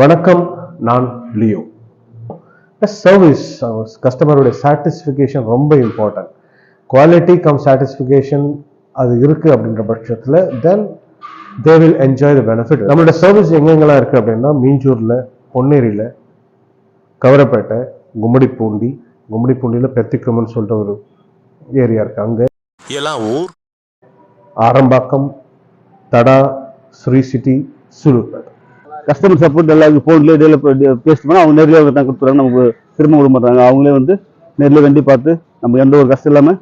வணக்கம், நான் லியோ. சர்வீஸ் கஸ்டமருடைய சாட்டிஸ்ஃபிகேஷன் ரொம்ப இம்பார்ட்டன்ட். குவாலிட்டி கம் சாட்டிஸ்ஃபிகேஷன் அது இருக்கு அப்படின்ற பட்சத்தில் then they will enjoy the benefit. நம்மளோட சர்வீஸ் எங்கெங்கெல்லாம் இருக்கு அப்படின்னா மீஞ்சூரில், பொன்னேரியில், கவரப்பேட்டை, கும்மிடிப்பூண்டியில் பெத்திக்குமன்னு சொல்லிட்டு ஒரு ஏரியா இருக்கு, அங்கே ஊர், Arambakkam, Tada, Sri city, Sullurpeta. Customer support எல்லாருக்கும் ஃபோன்லேயே டெய்லியில் பேசிட்டு போனால் அவங்க நேரில் தான் கொடுத்துறாங்க, நமக்கு திரும்ப விட மாட்டாங்க. அவங்களே வந்து நேரில் வண்டி பார்த்து நமக்கு எந்த ஒரு கஷ்டம் இல்லாமல்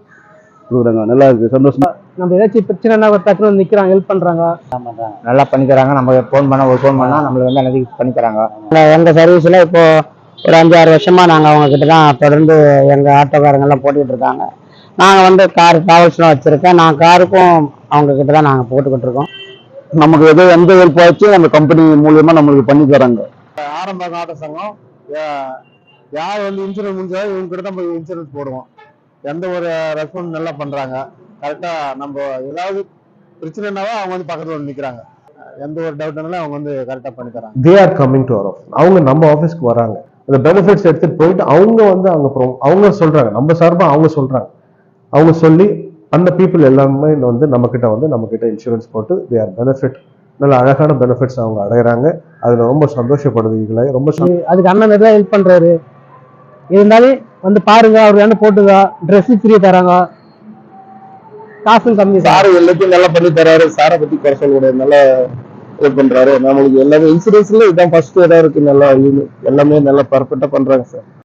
கொடுக்குறாங்க. நல்லா இருக்குது, சந்தோஷமா. நம்ம ஏதாச்சும் பிரச்சனைனா டக்குனு நிற்கிறாங்க, ஹெல்ப் பண்ணுறாங்க, நல்லா பண்ணிக்கிறாங்க. நம்ம ஃபோன் பண்ணால் நம்மளுக்கு வந்து அன்றைக்கி பண்ணிக்கிறாங்க. எங்கள் சர்வீஸில் இப்போ ஒரு 5-6 வருஷமாக நாங்கள் அவங்கக்கிட்ட தான் தொடர்ந்து எங்கள் ஆட்டோக்காரங்கெல்லாம் போட்டுக்கிட்டு இருக்காங்க. நாங்கள் வந்து கார் டிராவல்ஸ்லாம் வச்சுருக்கேன். நான் காருக்கும் அவங்கக்கிட்ட தான் நாங்கள் போட்டுக்கிட்டு இருக்கோம். நமக்கு எந்த ஹெல்ப் ஆச்சு நம்ம கம்பெனி மூலியமா நம்மளுக்கு பண்ணி தராங்க. ஆரம்ப ஆட்டோ சங்கம் யார் வந்து இன்சூரன்ஸ் முடிஞ்சாலும் இவங்க கிட்ட தான் போய் இன்சூரன்ஸ் போடுவோம். எந்த ஒரு ரெஸ்பான்ஸ் நல்லா பண்றாங்க. கரெக்டா நம்ம ஏதாவது பிரச்சனைனாவோ அவங்க வந்து பக்கத்துல வந்து நிக்கிறாங்க. எந்த ஒரு டவுட்னாலும் அவங்க வந்து கரெக்டா பண்ணி தராங்க. They are coming to our office. அவங்க நம்ம ஆஃபீஸ்க்கு வராங்க, அந்த பெனிஃபிட்ஸ் எடுத்துட்டு போயிட்டு அவங்க வந்து அவங்க சொல்றாங்க, நம்ம சார்பா அவங்க சொல்றாங்க. அவங்க சொல்லி அந்த பீப்புள் எல்லாமே வந்து நம்ம கிட்ட இன்சூரன்ஸ் போட்டு தே ஆர் பெனிஃபிட், நல்ல அழகான பெனிஃபிட்ஸ் அவங்க அடைகிறாங்க. அதுல ரொம்ப சந்தோஷப்படுது. ரொம்ப அதுக்கு அண்ணன் தான் ஹெல்ப் பண்றாரு. இருந்தாலும் வந்து பாருங்க, அவர் என்ன போட்டுங்க, ட்ரெஸ் ஃப்ரீ தராங்க, காசும் கம்மி. சார் எல்லாத்தையும் நல்லா பண்ணி தராரு. சாரை பத்தி குறை சொல்லக்கூடாது, நல்லா ஹெல்ப் பண்றாரு. நம்மளுக்கு எல்லாமே இன்சூரன்ஸ்ல இதான் ஃபர்ஸ்ட் இடம் இருக்கு. நல்லா எல்லாமே நல்லா பர்ஃபெக்டா பண்றாங்க சார்.